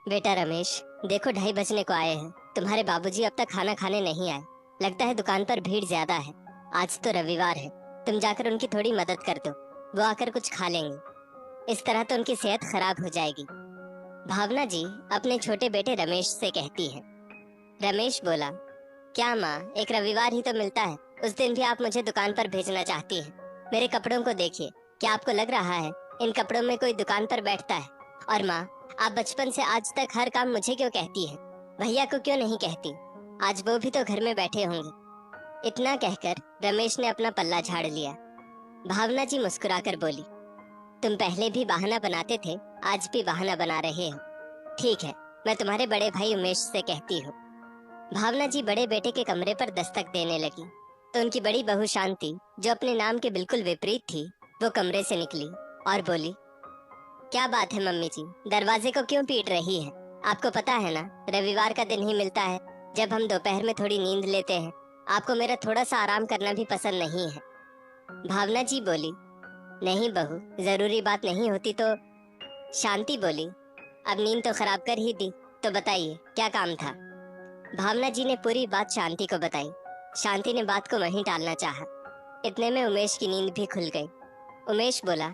बेटा रमेश, देखो 2:30 बजने को आए हैं। तुम्हारे बाबूजी अब तक खाना खाने नहीं आए। लगता है दुकान पर भीड़ ज्यादा है। आज तो रविवार है, तुम जाकर उनकी थोड़ी मदद कर दो। वो आकर कुछ खा लेंगे। इस तरह तो उनकी सेहत खराब हो जाएगी। भावना जी अपने छोटे बेटे रमेश से कहती है। रमेश बोला, क्या माँ, एक रविवार ही तो मिलता है, उस दिन भी आप मुझे दुकान पर भेजना चाहती हैं। मेरे कपड़ों को देखिए, क्या आपको लग रहा है इन कपड़ों में कोई दुकान पर बैठता है? और माँ, आप बचपन से आज तक हर काम मुझे क्यों कहती है, भैया को क्यों नहीं कहती? आज वो भी तो घर में बैठे होंगे। इतना कहकर रमेश ने अपना पल्ला झाड़ लिया। भावना जी मुस्कुराकर बोली, तुम पहले भी बहाना बनाते थे, आज भी बहाना बना रहे हो। ठीक है, मैं तुम्हारे बड़े भाई उमेश से कहती हूँ। भावना जी बड़े बेटे के कमरे पर दस्तक देने लगी तो उनकी बड़ी बहू शांति, जो अपने नाम के बिल्कुल विपरीत थी, वो कमरे से निकली और बोली, क्या बात है मम्मी जी, दरवाजे को क्यों पीट रही है? आपको पता है ना, रविवार का दिन ही मिलता है जब हम दोपहर में थोड़ी नींद लेते हैं। आपको मेरा थोड़ा सा आराम करना भी पसंद नहीं है? भावना जी बोली, नहीं बहू, जरूरी बात नहीं होती तो। शांति बोली, अब नींद तो खराब कर ही दी, तो बताइए क्या काम था? भावना जी ने पूरी बात शांति को बताई। शांति ने बात को वहीं टालना चाहा। इतने में उमेश की नींद भी खुल गई। उमेश बोला,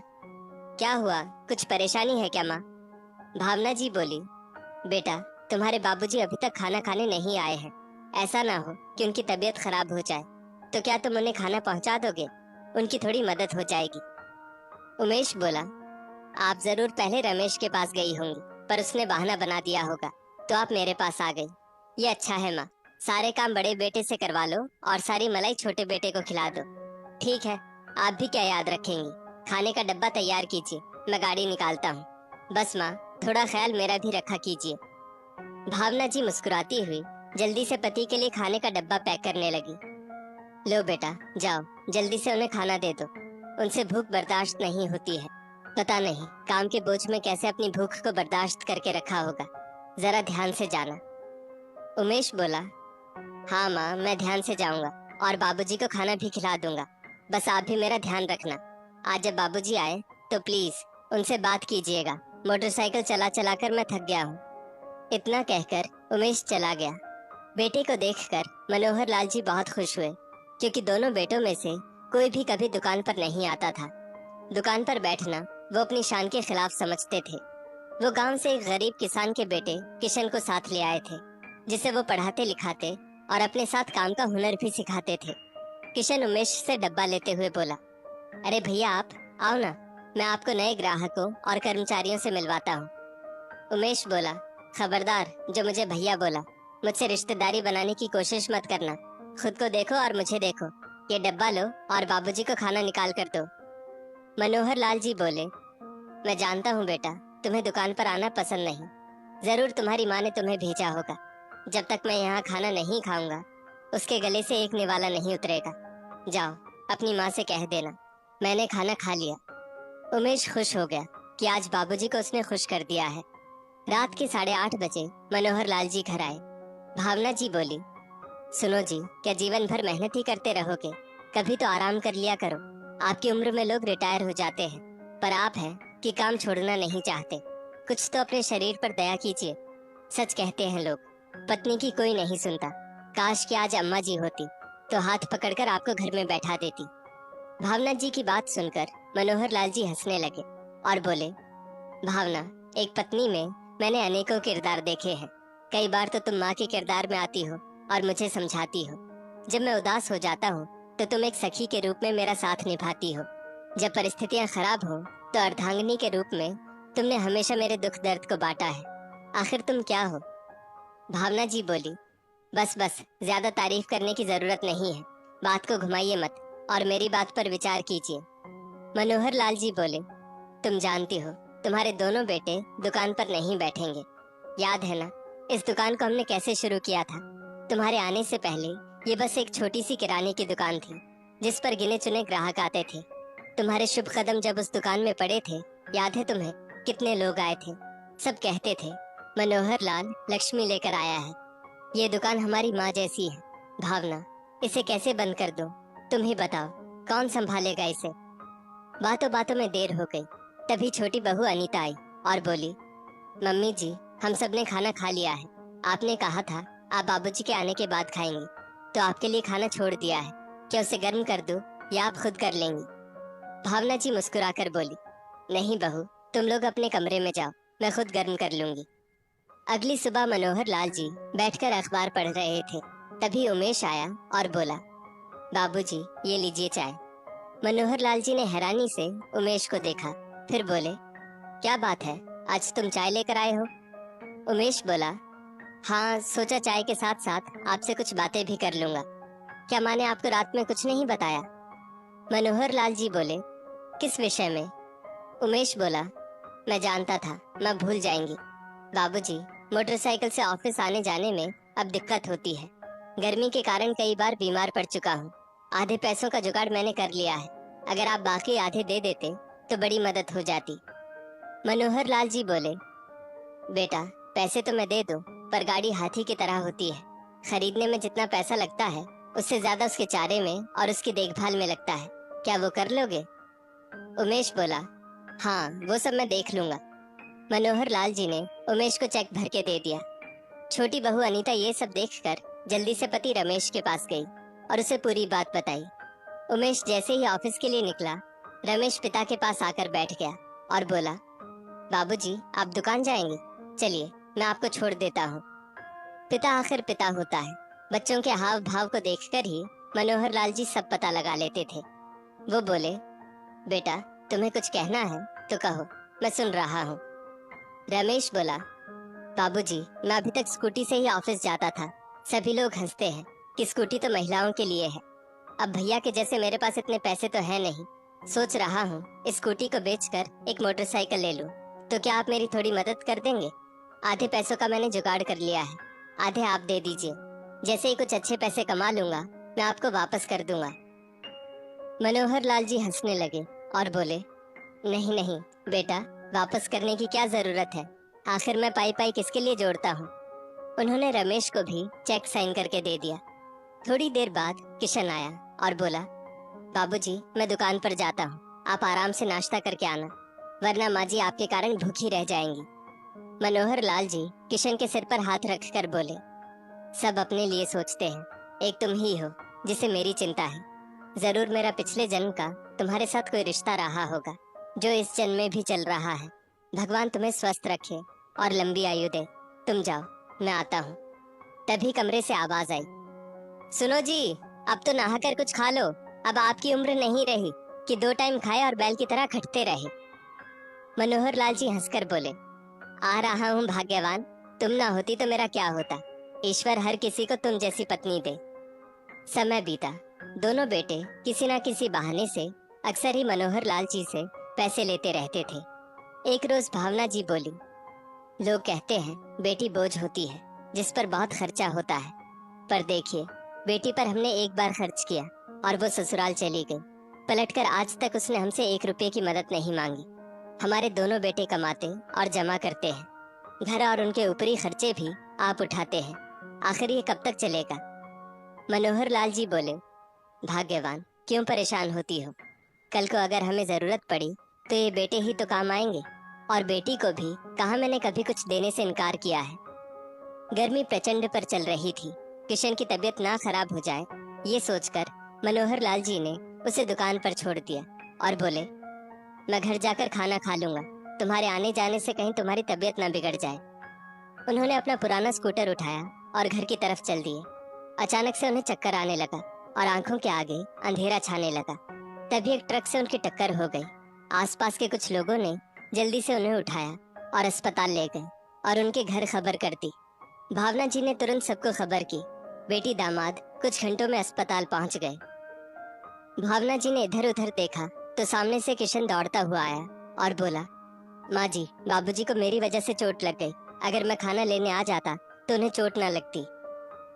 क्या हुआ, कुछ परेशानी है क्या माँ? भावना जी बोली, बेटा, तुम्हारे बाबूजी अभी तक खाना खाने नहीं आए हैं। ऐसा ना हो कि उनकी तबीयत खराब हो जाए, तो क्या तुम उन्हें खाना पहुंचा दोगे? उनकी थोड़ी मदद हो जाएगी। उमेश बोला, आप जरूर पहले रमेश के पास गई होंगी, पर उसने बहाना बना दिया होगा, तो आप मेरे पास आ गई। ये अच्छा है माँ, सारे काम बड़े बेटे से करवा लो और सारी मलाई छोटे बेटे को खिला दो। ठीक है, आप भी क्या याद रखेंगी? खाने का डब्बा तैयार कीजिए, मैं गाड़ी निकालता हूँ। बस माँ, थोड़ा ख्याल मेरा भी रखा कीजिए। भावना जी मुस्कुराती हुई जल्दी से पति के लिए खाने का डब्बा पैक करने लगी। लो बेटा, जाओ, जल्दी से उन्हें खाना दे दो। उनसे भूख बर्दाश्त नहीं होती है। पता नहीं काम के बोझ में कैसे अपनी भूख को बर्दाश्त करके रखा होगा। जरा ध्यान से जाना। उमेश बोला, हाँ माँ, मैं ध्यान से जाऊंगा और बाबूजी को खाना भी खिला दूंगा। बस आप भी मेरा ध्यान रखना। आज जब बाबूजी आए तो प्लीज उनसे बात कीजिएगा। मोटरसाइकिल चला चला कर मैं थक गया हूँ। इतना कहकर उमेश चला गया। बेटे को देखकर मनोहर लाल जी बहुत खुश हुए, क्योंकि दोनों बेटों में से कोई भी कभी दुकान पर नहीं आता था। दुकान पर बैठना वो अपनी शान के खिलाफ समझते थे। वो गांव से एक गरीब किसान के बेटे किशन को साथ ले आए थे, जिसे वो पढ़ाते लिखाते और अपने साथ काम का हुनर भी सिखाते थे। किशन उमेश से डब्बा लेते हुए बोला, अरे भैया, आप आओ ना, मैं आपको नए ग्राहकों और कर्मचारियों से मिलवाता हूँ। उमेश बोला, खबरदार, जो मुझे भैया बोला, मुझसे रिश्तेदारी बनाने की कोशिश मत करना। खुद को देखो और मुझे देखो। ये डब्बा लो और बाबूजी को खाना निकाल कर दो। मनोहर लाल जी बोले, मैं जानता हूँ बेटा, तुम्हें दुकान पर आना पसंद नहीं। जरूर तुम्हारी माँ ने तुम्हें भेजा होगा। जब तक मैं यहाँ खाना नहीं खाऊंगा, उसके गले से एक निवाला नहीं उतरेगा। जाओ, अपनी माँ से कह देना मैंने खाना खा लिया। उमेश खुश हो गया कि आज बाबूजी को उसने खुश कर दिया है। रात के 8:30 बजे मनोहर लाल जी घर आए। भावना जी बोली, सुनो जी, क्या जीवन भर मेहनत ही करते रहोगे? कभी तो आराम कर लिया करो। आपकी उम्र में लोग रिटायर हो जाते हैं, पर आप हैं कि काम छोड़ना नहीं चाहते। कुछ तो अपने शरीर पर दया कीजिए। सच कहते हैं लोग, पत्नी की कोई नहीं सुनता। काश कि आज अम्मा जी होती तो हाथ पकड़कर आपको घर में बैठा देती। भावना जी की बात सुनकर मनोहर लाल जी हंसने लगे और बोले, भावना, एक पत्नी में मैंने अनेकों किरदार देखे हैं। कई बार तो तुम माँ के किरदार में आती हो और मुझे समझाती हो। जब मैं उदास हो जाता हूँ तो तुम एक सखी के रूप में मेरा साथ निभाती हो। जब परिस्थितियाँ खराब हो तो अर्धांगिनी के रूप में तुमने हमेशा मेरे दुख दर्द को बांटा है। आखिर तुम क्या हो? भावना जी बोली, बस बस, ज्यादा तारीफ करने की जरूरत नहीं है। बात को घुमाइए मत और मेरी बात पर विचार कीजिए। मनोहर लाल जी बोले, तुम जानती हो, तुम्हारे दोनों बेटे दुकान पर नहीं बैठेंगे। याद है ना, इस दुकान को हमने कैसे शुरू किया था? तुम्हारे आने से पहले ये बस एक छोटी सी किराने की दुकान थी, जिस पर गिने चुने ग्राहक आते थे। तुम्हारे शुभ कदम जब उस दुकान में पड़े थे, याद है तुम्हें कितने लोग आए थे? सब कहते थे, मनोहर लाल लक्ष्मी लेकर आया है। ये दुकान हमारी माँ जैसी है। भावना, इसे कैसे बंद कर दूं? तुम ही बताओ, कौन संभालेगा इसे? बातों बातों में देर हो गई। तभी छोटी बहू अनीता आई और बोली, मम्मी जी, हम सब ने खाना खा लिया है। आपने कहा था आप बाबूजी के आने के बाद खाएंगे, तो आपके लिए खाना छोड़ दिया है। क्या उसे गर्म कर दूं या आप खुद कर लेंगी? भावना जी मुस्कुराकर बोली, नहीं बहू, तुम लोग अपने कमरे में जाओ, मैं खुद गर्म कर लूंगी। अगली सुबह मनोहर लाल जी बैठकर अखबार पढ़ रहे थे। तभी उमेश आया और बोला, बाबूजी ये लीजिए चाय। मनोहर लाल जी ने हैरानी से उमेश को देखा, फिर बोले, क्या बात है, आज तुम चाय लेकर आए हो? उमेश बोला, हाँ, सोचा चाय के साथ साथ आपसे कुछ बातें भी कर लूंगा। क्या माँ ने आपको रात में कुछ नहीं बताया? मनोहर लाल जी बोले, किस विषय में? उमेश बोला, मैं जानता था मैं भूल जाएंगी। बाबूजी, मोटरसाइकिल से ऑफिस आने जाने में अब दिक्कत होती है। गर्मी के कारण कई बार बीमार पड़ चुका हूँ। आधे पैसों का जुगाड़ मैंने कर लिया है। अगर आप बाकी आधे दे देते तो बड़ी मदद हो जाती। मनोहर लाल जी बोले, बेटा, पैसे तो मैं दे दूं, पर गाड़ी हाथी की तरह होती है। खरीदने में जितना पैसा लगता है उससे ज्यादा उसके चारे में और उसकी देखभाल में लगता है। क्या वो कर लोगे? उमेश बोला, हाँ, वो सब मैं देख लूंगा। मनोहर लाल जी ने उमेश को चेक भर के दे दिया। छोटी बहू अनीता ये सब देखकर जल्दी से पति रमेश के पास गई और उसे पूरी बात बताई। उमेश जैसे ही ऑफिस के लिए निकला, रमेश पिता के पास आकर बैठ गया और बोला, बाबूजी, आप दुकान जाएंगे? चलिए, मैं आपको छोड़ देता हूँ। पिता आखिर पिता होता है। बच्चों के हाव भाव को देखकर ही मनोहर लाल जी सब पता लगा लेते थे। वो बोले, बेटा, तुम्हें कुछ कहना है तो कहो, मैं सुन रहा हूँ। रमेश बोला, बाबूजी, मैं अभी तक स्कूटी से ही ऑफिस जाता था। सभी लोग हंसते हैं कि स्कूटी तो महिलाओं के लिए है। अब भैया के जैसे मेरे पास इतने पैसे तो है नहीं। सोच रहा हूँ इस स्कूटी को बेचकर एक मोटरसाइकिल ले लूँ। तो क्या आप मेरी थोड़ी मदद कर देंगे? आधे पैसों का मैंने जुगाड़ कर लिया है, आधे आप दे दीजिए। जैसे ही कुछ अच्छे पैसे कमा लूंगा मैं आपको वापस कर दूंगा। मनोहर लाल जी हंसने लगे और बोले, नहीं नहीं बेटा, वापस करने की क्या जरूरत है? आखिर मैं पाई पाई किसके लिए जोड़ता हूँ। उन्होंने रमेश को भी चेक साइन करके दे दिया। थोड़ी देर बाद किशन आया और बोला, बाबूजी, मैं दुकान पर जाता हूँ, आप आराम से नाश्ता करके आना, वरना माँ जी आपके कारण भूखी रह जाएंगी। मनोहर लाल जी किशन के सिर पर हाथ रखकर बोले, सब अपने लिए सोचते हैं, एक तुम ही हो जिसे मेरी चिंता है। जरूर मेरा पिछले जन्म का तुम्हारे साथ कोई रिश्ता रहा होगा जो इस जन्म में भी चल रहा है। भगवान तुम्हें स्वस्थ रखे और लंबी आयु दे। तुम जाओ, मैं आता हूँ। तभी कमरे से आवाज आई, सुनो जी, अब तो नहाकर कुछ खा लो। अब आपकी उम्र नहीं रही कि 2 टाइम खाए और बैल की तरह खटते रहे। मनोहर लाल जी हंसकर बोले, आ रहा हूँ भाग्यवान, तुम ना होती तो मेरा क्या होता। ईश्वर हर किसी को तुम जैसी पत्नी दे। समय बीता। दोनों बेटे किसी न किसी बहाने से अक्सर ही मनोहर लाल जी से पैसे लेते रहते थे। एक रोज भावना जी बोली, लोग कहते हैं बेटी बोझ होती है जिस पर बहुत खर्चा होता है, पर देखिए, बेटी पर हमने एक बार खर्च किया और वो ससुराल चली गई। पलटकर आज तक उसने हमसे 1 रुपए की मदद नहीं मांगी। हमारे दोनों बेटे कमाते और जमा करते हैं। घर और उनके ऊपरी खर्चे भी आप उठाते हैं। आखिर ये कब तक चलेगा? मनोहर लाल जी बोले, भाग्यवान, क्यों परेशान होती हो? कल को अगर हमें जरूरत पड़ी तो ये बेटे ही तो काम आएंगे। और बेटी को भी कहाँ मैंने कभी कुछ देने से इनकार किया है। गर्मी प्रचंड पर चल रही थी। किशन की तबीयत ना खराब हो जाए ये सोचकर मनोहर लाल जी ने उसे दुकान पर छोड़ दिया और बोले, मैं घर जाकर खाना खा लूंगा, तुम्हारे आने जाने से कहीं तुम्हारी तबीयत ना बिगड़ जाए। उन्होंने अपना पुराना स्कूटर उठाया और घर की तरफ चल दिए। अचानक से उन्हें चक्कर आने लगा और आंखों के आगे अंधेरा छाने लगा। तभी एक ट्रक से उनकी टक्कर हो गई। आसपास के कुछ लोगों ने जल्दी से उन्हें उठाया और अस्पताल ले गए और उनके घर खबर कर दी। भावना जी ने तुरंत सबको खबर की। बेटी दामाद कुछ घंटों में अस्पताल पहुंच गए। भावना जी ने इधर उधर देखा तो सामने से किशन दौड़ता हुआ आया और बोला, माँ जी, बाबूजी को मेरी वजह से चोट लग गई। अगर मैं खाना लेने आ जाता तो उन्हें चोट ना लगती।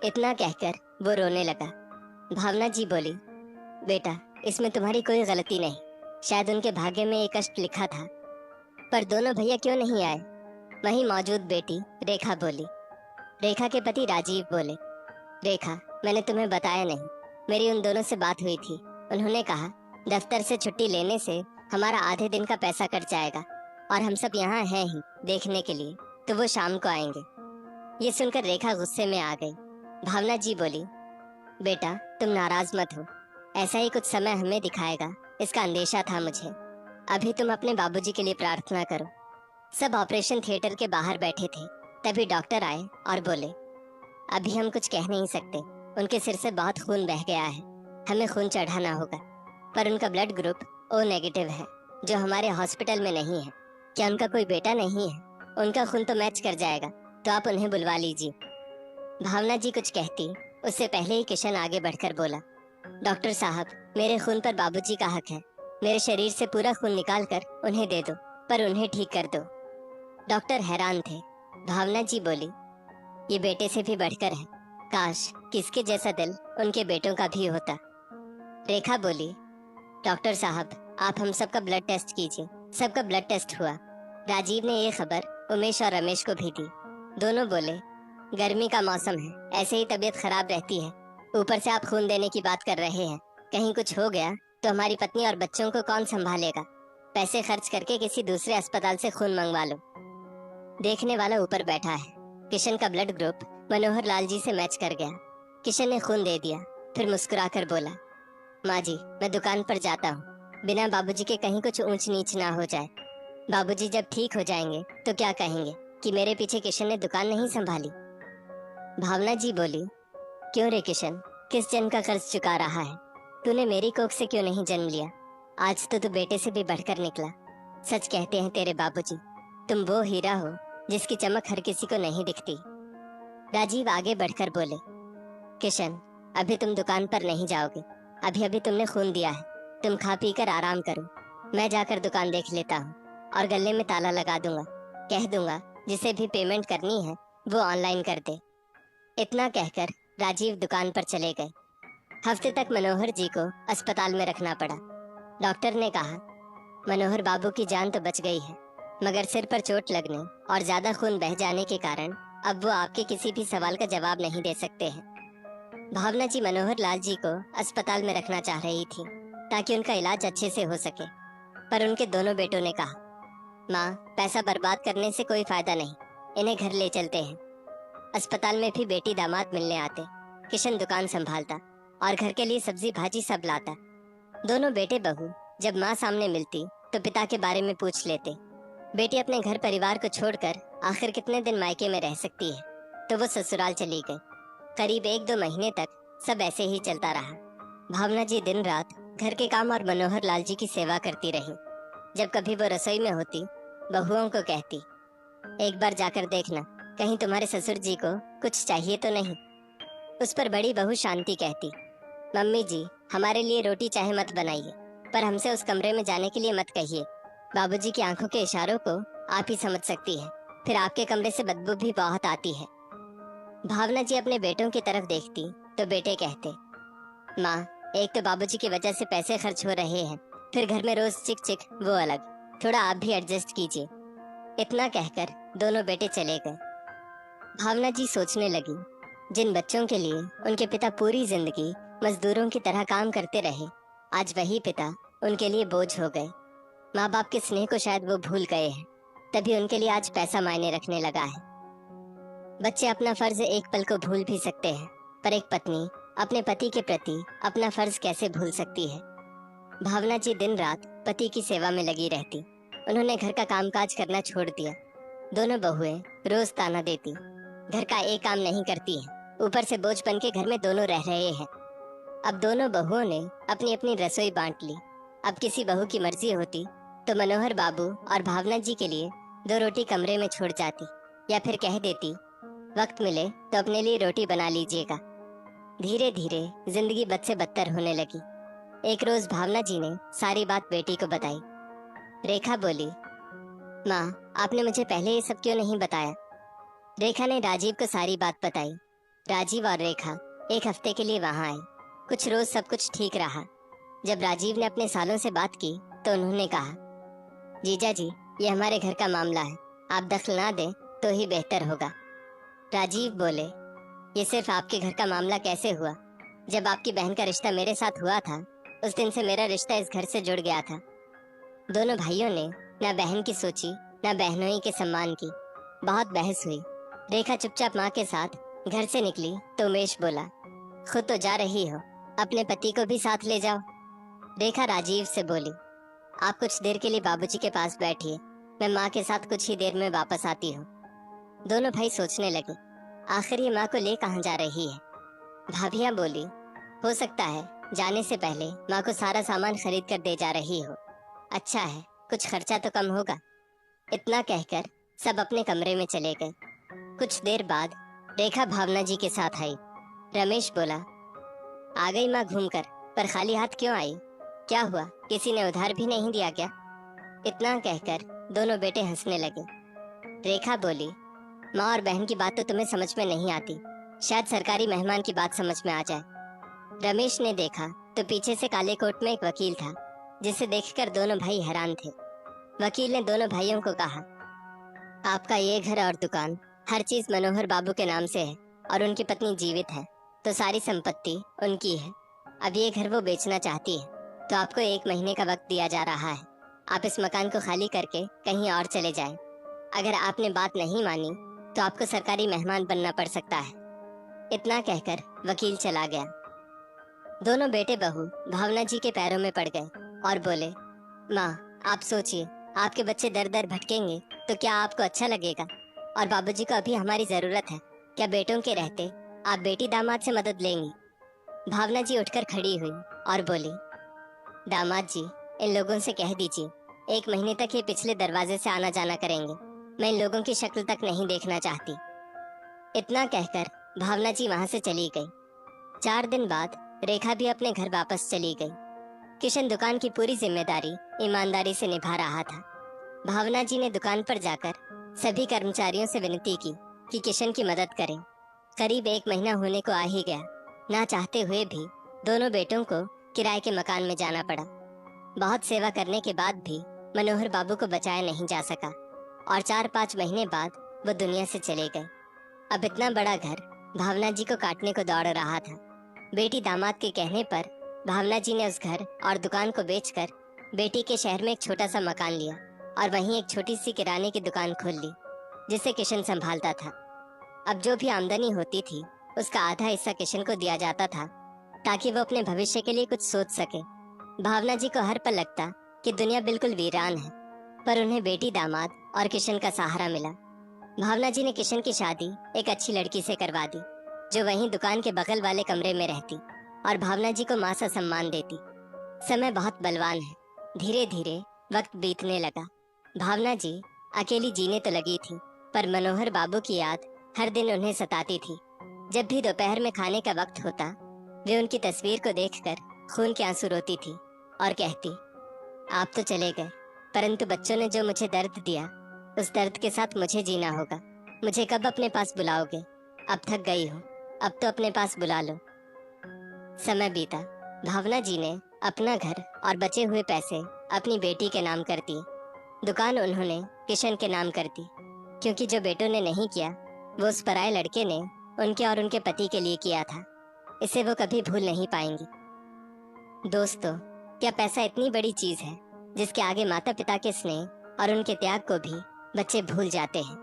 इतना कहकर वो रोने लगा। भावना जी बोली, बेटा, इसमें तुम्हारी कोई गलती नहीं। शायद उनके भाग्य में एक कष्ट लिखा था। पर दोनों भैया क्यों नहीं आए? वहीं मौजूद बेटी रेखा बोली। रेखा के पति राजीव बोले, रेखा, मैंने तुम्हें बताया नहीं, मेरी उन दोनों से बात हुई थी। उन्होंने कहा दफ्तर से छुट्टी लेने से हमारा आधे दिन का पैसा कट जाएगा और हम सब यहाँ हैं ही देखने के लिए। तो वो शाम को आएंगे। ये सुनकर रेखा गुस्से में आ गई। भावना जी बोली, बेटा तुम नाराज मत हो, ऐसा ही कुछ समय हमें दिखाएगा, इसका अंदेशा था मुझे। अभी तुम अपने बाबूजी के लिए प्रार्थना करो। सब ऑपरेशन थिएटर के बाहर बैठे थे, तभी डॉक्टर आए और बोले, अभी हम कुछ कह नहीं सकते, उनके सिर से बहुत खून बह गया है, हमें खून चढ़ाना होगा, पर उनका ब्लड ग्रुप ओ नेगेटिव है, जो हमारे हॉस्पिटल में नहीं है। क्या उनका कोई बेटा नहीं है? उनका खून तो मैच कर जाएगा, तो आप उन्हें बुलवा लीजिए। भावना जी कुछ कहती, उससे पहले ही किशन आगे बढ़कर बोला, डॉक्टर साहब, मेरे खून पर बाबूजी का हक है, मेरे शरीर से पूरा खून निकाल कर उन्हें दे दो, पर उन्हें ठीक कर दो। डॉक्टर हैरान थे। भावना जी बोली, ये बेटे से भी बढ़कर है, काश किसके जैसा दिल उनके बेटों का भी होता। रेखा बोली, डॉक्टर साहब, आप हम सबका ब्लड टेस्ट कीजिए। सबका ब्लड टेस्ट हुआ। राजीव ने ये खबर उमेश और रमेश को भी दी। दोनों बोले, गर्मी का मौसम है, ऐसे ही तबीयत खराब रहती है, ऊपर से आप खून देने की बात कर रहे हैं, कहीं कुछ हो गया तो हमारी पत्नी और बच्चों को कौन संभालेगा? पैसे खर्च करके किसी दूसरे अस्पताल से खून मंगवा लो। देखने वाला ऊपर बैठा है। किशन का ब्लड ग्रुप मनोहर लाल जी से मैच कर गया। किशन ने खून दे दिया, फिर मुस्कुराकर बोला, माँ जी, मैं दुकान पर जाता हूँ, बिना बाबूजी के कहीं कुछ ऊंच नीच ना हो जाए। बाबूजी जब ठीक हो जाएंगे तो क्या कहेंगे कि मेरे पीछे किशन ने दुकान नहीं संभाली। भावना जी बोली, क्यों रे किशन, किस जन्म का कर्ज चुका रहा है? तूने मेरी कोख से क्यों नहीं जन्म लिया? आज तो तू बेटे से भी बढ़कर निकला। सच कहते हैं तेरे बाबूजी, तुम वो हीरा हो जिसकी चमक हर किसी को नहीं दिखती। राजीव आगे बढ़कर बोले, किशन, अभी तुम दुकान पर नहीं जाओगे, अभी अभी तुमने खून दिया है, तुम खा पी कर आराम करो। मैं जाकर दुकान देख लेता हूँ और गले में ताला लगा दूंगा, कह दूंगा जिसे भी पेमेंट करनी है वो ऑनलाइन कर दे। इतना कहकर राजीव दुकान पर चले गए। हफ्ते तक मनोहर जी को अस्पताल में रखना पड़ा। डॉक्टर ने कहा, मनोहर बाबू की जान तो बच गई है, मगर सिर पर चोट लगने और ज्यादा खून बह जाने के कारण अब वो आपके किसी भी सवाल का जवाब नहीं दे सकते हैं। भावना जी मनोहर लाल जी को अस्पताल में रखना चाह रही थी ताकि उनका इलाज अच्छे से हो सके, पर उनके दोनों बेटों ने कहा, माँ, पैसा बर्बाद करने से कोई फायदा नहीं, इन्हें घर ले चलते हैं। अस्पताल में भी बेटी दामाद मिलने आते। किशन दुकान संभालता और घर के लिए सब्जी भाजी सब लाता। दोनों बेटे बहू जब माँ सामने मिलती तो पिता के बारे में पूछ लेते। बेटी अपने घर परिवार को छोड़कर आखिर कितने दिन मायके में रह सकती है, तो वो ससुराल चली गई। करीब 1-2 महीने तक सब ऐसे ही चलता रहा। भावना जी दिन रात घर के काम और मनोहर लाल जी की सेवा करती रही। जब कभी वो रसोई में होती, बहुओं को कहती, एक बार जाकर देखना, कहीं तुम्हारे ससुर जी को कुछ चाहिए तो नहीं। उस पर बड़ी बहू शांति कहती, मम्मी जी, हमारे लिए रोटी चाहे मत बनाइए, पर हमसे उस कमरे में जाने के लिए मत कहिए। बाबूजी की आंखों के इशारों को आप ही समझ सकती है, फिर आपके कमरे से बदबू भी बहुत आती है। भावना जी अपने बेटों की तरफ देखती तो बेटे कहते, माँ, एक तो बाबूजी की वजह से पैसे खर्च हो रहे हैं, फिर घर में रोज चिक चिक, वो अलग, थोड़ा आप भी एडजस्ट कीजिए। इतना कहकर दोनों बेटे चले गए। भावना जी सोचने लगी, जिन बच्चों के लिए उनके पिता पूरी जिंदगी मजदूरों की तरह काम करते रहे, आज वही पिता उनके लिए बोझ हो गए। माँ बाप के स्नेह को शायद वो भूल गए हैं, तभी उनके लिए आज पैसा मायने रखने लगा है। बच्चे अपना फर्ज एक पल को भूल भी सकते हैं, पर एक पत्नी अपने पति के प्रति अपना फर्ज कैसे भूल सकती है। भावना जी दिन रात पति की सेवा में लगी रहती। उन्होंने घर का कामकाज करना छोड़ दिया। दोनों बहुएं रोज ताना देती, घर का एक काम नहीं करती हैं, ऊपर से बोझ बन के घर में दोनों रह रहे हैं। अब दोनों बहुओं ने अपनी अपनी रसोई बांट ली। अब किसी बहू की मर्जी होती तो मनोहर बाबू और भावना जी के लिए 2 रोटी कमरे में छोड़ जाती, या फिर कह देती, वक्त मिले तो अपने लिए रोटी बना लीजिएगा। धीरे धीरे जिंदगी बद से बदतर होने लगी। एक रोज भावना जी ने सारी बात बेटी को बताई। रेखा बोली, माँ, आपने मुझे पहले ये सब क्यों नहीं बताया? रेखा ने राजीव को सारी बात बताई। राजीव और रेखा 1 हफ्ते के लिए वहां आए। कुछ रोज सब कुछ ठीक रहा। जब राजीव ने अपने सालों से बात की तो उन्होंने कहा, जीजा जी, ये हमारे घर का मामला है, आप दखल ना दें तो ही बेहतर होगा। राजीव बोले, ये सिर्फ आपके घर का मामला कैसे हुआ? जब आपकी बहन का रिश्ता मेरे साथ हुआ था, उस दिन से मेरा रिश्ता इस घर से जुड़ गया था। दोनों भाइयों ने ना बहन की सोची, ना बहनोई के सम्मान की। राजीव बोले, बहुत बहस हुई। रेखा चुपचाप माँ के साथ घर से निकली तो उमेश बोला, खुद तो जा रही हो, अपने पति को भी साथ ले जाओ। रेखा राजीव से बोली, आप कुछ देर के लिए बाबूजी के पास बैठिए, मैं माँ के साथ कुछ ही देर में वापस आती हूँ। दोनों भाई सोचने लगे, आखिर ये माँ को ले कहाँ जा रही है। भाभियाँ बोली, हो सकता है जाने से पहले माँ को सारा सामान खरीद कर दे जा रही हो। अच्छा है, कुछ खर्चा तो कम होगा। इतना कहकर सब अपने कमरे में चले गए। कुछ देर बाद रेखा भावना जी के साथ आई। रमेश बोला, आ गई माँ घूमकर, पर खाली हाथ क्यों आई? क्या हुआ, किसी ने उधार भी नहीं दिया क्या? इतना कहकर दोनों बेटे हंसने लगे। रेखा बोली, माँ और बहन की बात तो तुम्हें समझ में नहीं आती, शायद सरकारी मेहमान की बात समझ में आ जाए। रमेश ने देखा तो पीछे से काले कोट में एक वकील था, जिसे देखकर दोनों भाई हैरान थे। वकील ने दोनों भाइयों को कहा, आपका ये घर और दुकान, हर चीज मनोहर बाबू के नाम से है और उनकी पत्नी जीवित है, तो सारी संपत्ति उनकी है। अब ये घर वो बेचना चाहती है, तो आपको 1 महीने का वक्त दिया जा रहा है। आप इस मकान को खाली करके कहीं और चले जाएं। अगर आपने बात नहीं मानी तो आपको सरकारी मेहमान बनना पड़ सकता है। इतना कहकर वकील चला गया। दोनों बेटे बहू भावना जी के पैरों में पड़ गए और बोले, माँ आप सोचिए, आपके बच्चे दर दर भटकेंगे तो क्या आपको अच्छा लगेगा? और बाबूजी को अभी हमारी जरूरत है, क्या बेटों के रहते आप बेटी दामाद से मदद लेंगी? भावना जी उठकर खड़ी हुई और बोली, दामाद जी, इन लोगों से कह दीजिए 1 महीने तक ये पिछले दरवाजे से आना जाना करेंगे, मैं इन लोगों की शक्ल तक नहीं देखना चाहती। इतना कहकर भावना जी वहां से चली गई। 4 दिन बाद रेखा भी अपने घर वापस चली गई। किशन दुकान की पूरी जिम्मेदारी ईमानदारी से निभा रहा था। भावना जी ने दुकान पर जाकर सभी कर्मचारियों से विनती की कि किशन की मदद करें। करीब 1 महीना होने को आ ही गया। ना चाहते हुए भी दोनों बेटों को किराए के मकान में जाना पड़ा। बहुत सेवा करने के बाद भी मनोहर बाबू को बचाया नहीं जा सका और 4-5 महीने बाद वो दुनिया से चले गए। अब इतना बड़ा घर भावना जी को काटने को दौड़ रहा था। बेटी दामाद के कहने पर भावना जी ने उस घर और दुकान को बेचकर बेटी के शहर में एक छोटा सा मकान लिया और वहीं एक छोटी सी किराने की दुकान खोल ली, जिसे किशन संभालता था। अब जो भी आमदनी होती थी उसका आधा हिस्सा किशन को दिया जाता था, ताकि वो अपने भविष्य के लिए कुछ सोच सके। भावना जी को हर पल लगता कि दुनिया बिल्कुल वीरान है, पर उन्हें बेटी दामाद और किशन का सहारा मिला। भावना जी ने किशन की शादी एक अच्छी लड़की से करवा दी, जो वहीं दुकान के बगल वाले कमरे में रहती और भावना जी को माँ सा सम्मान देती। समय बहुत बलवान है। धीरे धीरे वक्त बीतने लगा। भावना जी अकेली जीने तो लगी थी, पर मनोहर बाबू की याद हर दिन उन्हें सताती थी। जब भी दोपहर में खाने का वक्त होता, वे उनकी तस्वीर को देखकर खून के आंसू रोती थी और कहती, आप तो चले गए, परंतु बच्चों ने जो मुझे दर्द दिया, उस दर्द के साथ मुझे जीना होगा। मुझे कब अपने पास बुलाओगे? अब थक गई हूँ, अब तो अपने पास बुला लो। समय बीता। भावना जी ने अपना घर और बचे हुए पैसे अपनी बेटी के नाम कर दिए। दुकान उन्होंने किशन के नाम कर दी, क्योंकि जो बेटों ने नहीं किया वो उस पराये लड़के ने उनके और उनके पति के लिए किया था। इसे वो कभी भूल नहीं पाएंगी। दोस्तों, क्या पैसा इतनी बड़ी चीज है जिसके आगे माता पिता के स्नेह और उनके त्याग को भी बच्चे भूल जाते हैं?